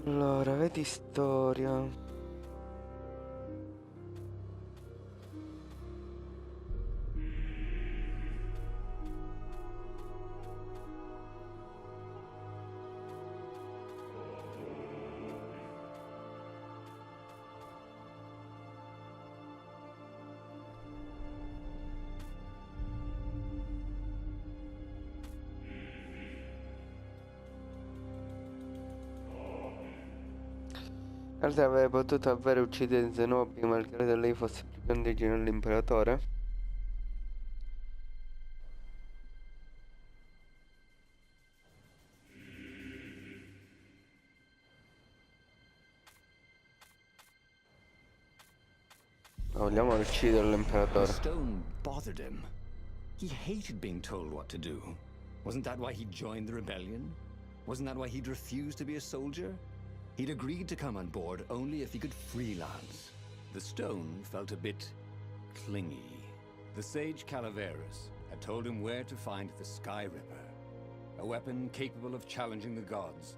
Allora, vedi storia. In realtà avrebbe potuto davvero uccidere Zenobia malgrado lei fosse più grande dell'imperatore. Vogliamo uccidere The l'imperatore. stone bothered him. He hated being told what to do. Wasn't that why he joined the rebellion? Wasn't that why he'd refused to be a soldier? He'd agreed to come on board only if he could freelance. The stone felt a bit clingy. The sage Calaveras had told him where to find the Sky Ripper, a weapon capable of challenging the gods.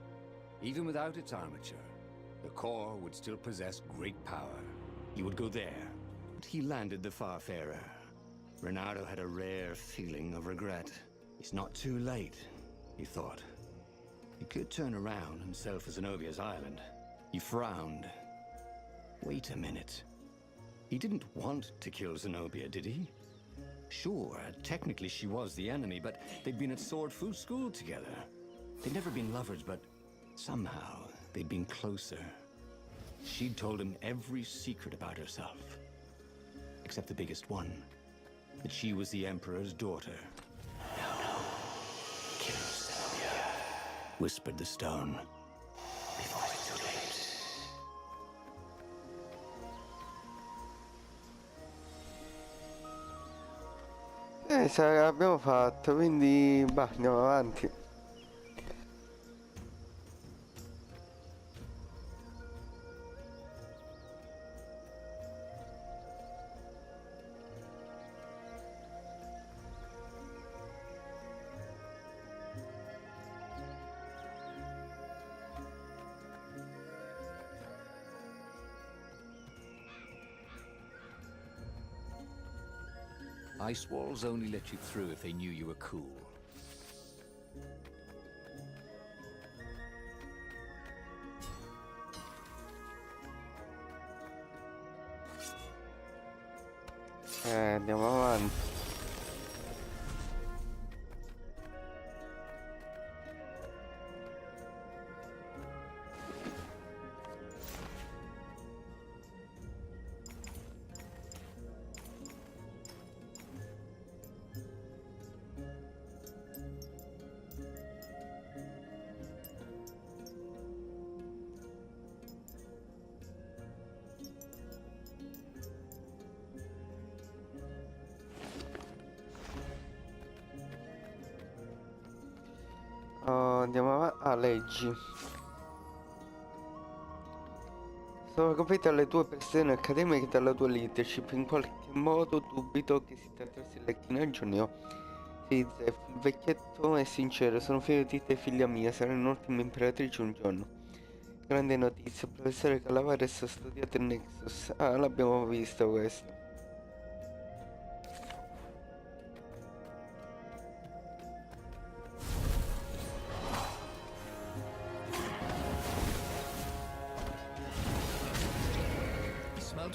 Even without its armature, the core would still possess great power. He would go there. But he landed the Farfarer. Renato had a rare feeling of regret. It's not too late, he thought. He could turn around and sail for Zenobia's island. He frowned. Wait a minute. He didn't want to kill Zenobia, did he? Sure, technically she was the enemy, but they'd been at Sword Fu school together. They'd never been lovers, but somehow they'd been closer. She'd told him every secret about herself. Except the biggest one. That she was the Emperor's daughter. No. Kill Zenobia, whispered the stone. Before it's too late. Se l'abbiamo fatto, quindi bah, andiamo avanti. Ice walls only let you through if they knew you were cool. Andiamo avanti. Andiamo avanti. Ah, leggi. Sono compite le tue pressioni accademiche dalla tua leadership. In qualche modo dubito che si trattasse il lecchinaggio ne ho. Sì, Zef, il vecchietto è sincero, sono figlio di te, figlia mia, sarai un'ultima imperatrice un giorno. Grande notizia, il professore Calavares ha studiato il Nexus. Ah, l'abbiamo visto questo.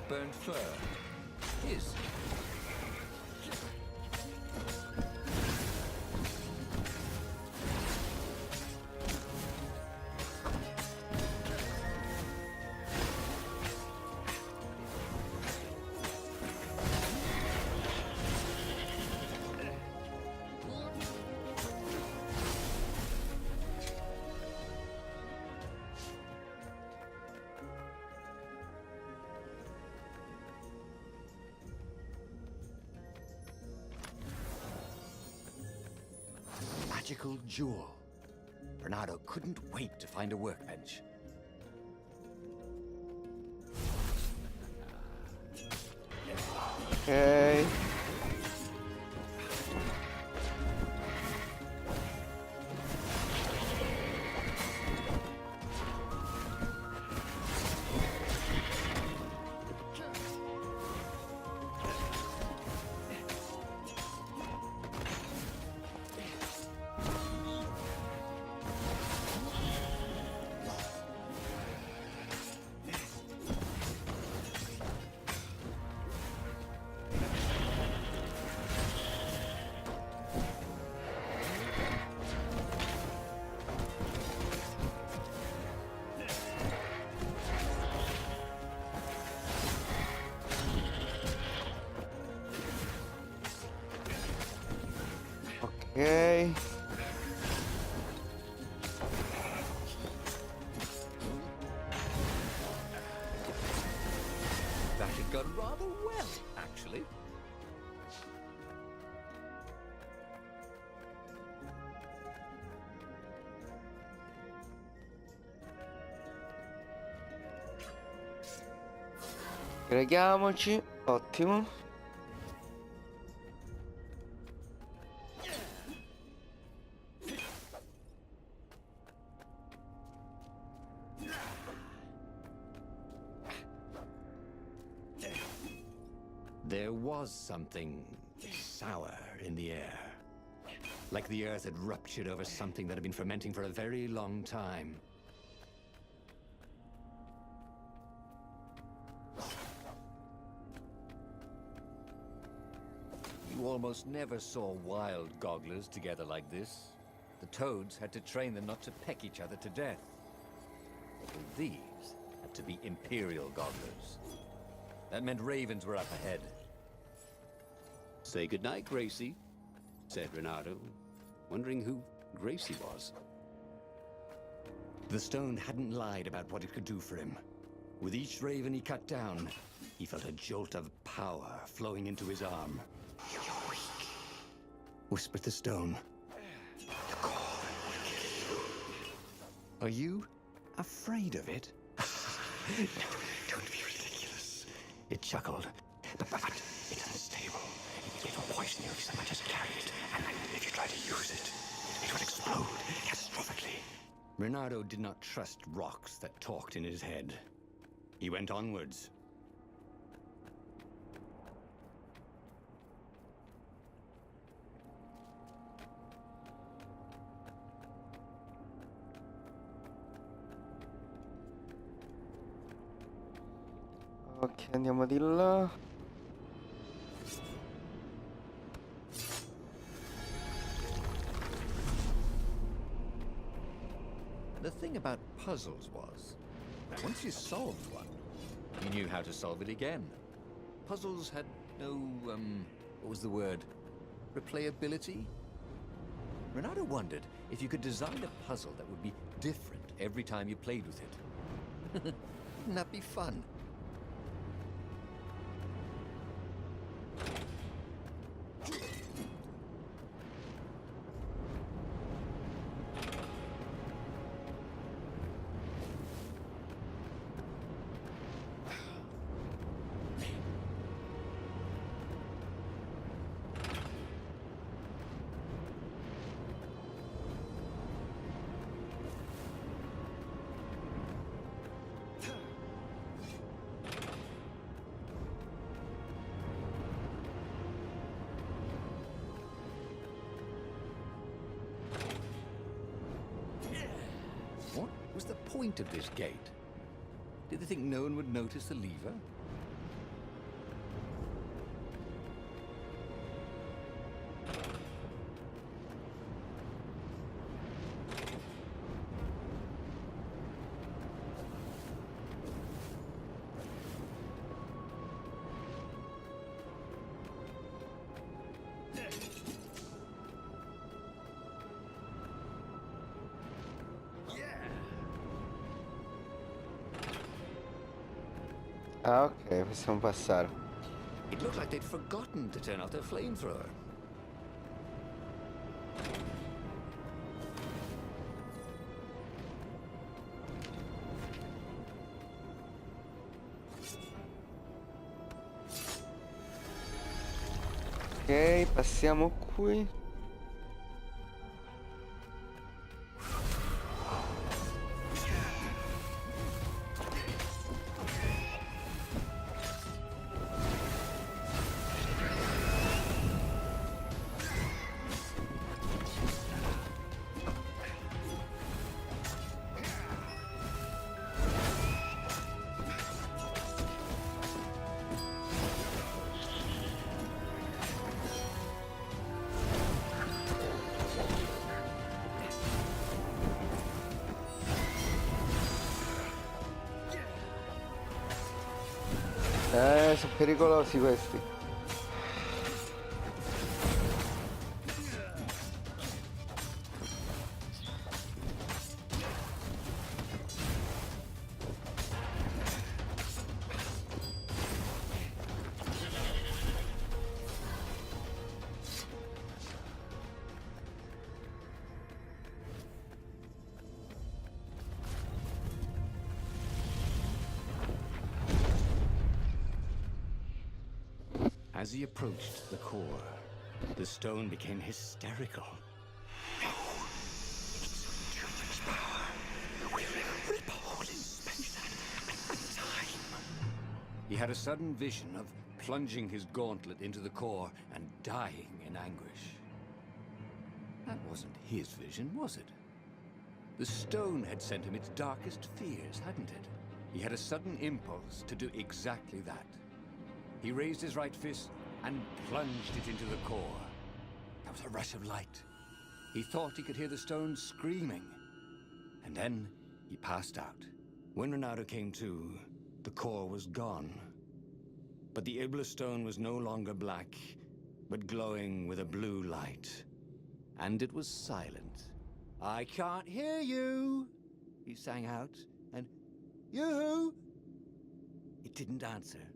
Burnt fur. His. Magical jewel. Bernardo couldn't wait to find a workbench. Ok. Ok. That had gone rather well, actually. Preghiamoci. Ottimo. There was something sour in the air. Like the earth had ruptured over something that had been fermenting for a very long time. You almost never saw wild gogglers together like this. The toads had to train them not to peck each other to death. But these had to be imperial gogglers. That meant ravens were up ahead. Say goodnight, Gracie, said Renato, wondering who Gracie was. The stone hadn't lied about what it could do for him. With each raven he cut down, he felt a jolt of power flowing into his arm. "You're weak," whispered the stone. "The core will kill you." "Are you afraid of it?" "No, don't be ridiculous," it chuckled. But it's unstable. It will poison you if so much as carry it, and if you try to use it, it will explode catastrophically. Renato did not trust rocks that talked in his head. He went onwards. Ok, andiamo di là. The thing about puzzles was, once you solved one, you knew how to solve it again. Puzzles had no, what was the word? Replayability? Renato wondered if you could design a puzzle that would be different every time you played with it. Wouldn't that be fun? What was the point of this gate? Did they think no one would notice the lever? Ah, ok, possiamo passare. It looked like they'd forgotten to turn off their flamethrower. Ok, passiamo qui. Sono pericolosi questi. As he approached the core, the stone became hysterical. No! It's too much power. We'll rip a hole in space and time. He had a sudden vision of plunging his gauntlet into the core and dying in anguish. That wasn't his vision, was it? The stone had sent him its darkest fears, hadn't it? He had a sudden impulse to do exactly that. He raised his right fist and plunged it into the core. There was a rush of light. He thought he could hear the stone screaming. And then he passed out. When Ronaldo came to, the core was gone. But the Iblis stone was no longer black, but glowing with a blue light. And it was silent. "I can't hear you," he sang out, and "You?" It didn't answer.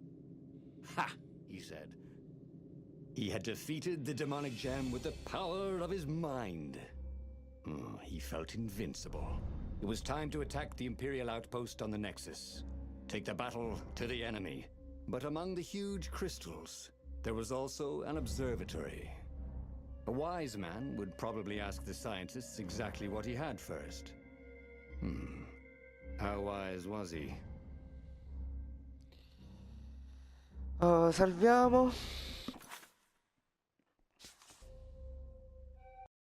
"Ha!" he said. He had defeated the demonic gem with the power of his mind. He felt invincible. It was time to attack the Imperial outpost on the Nexus. Take the battle to the enemy. But among the huge crystals, there was also an observatory. A wise man would probably ask the scientists exactly what he had first. How wise was he? Salviamo.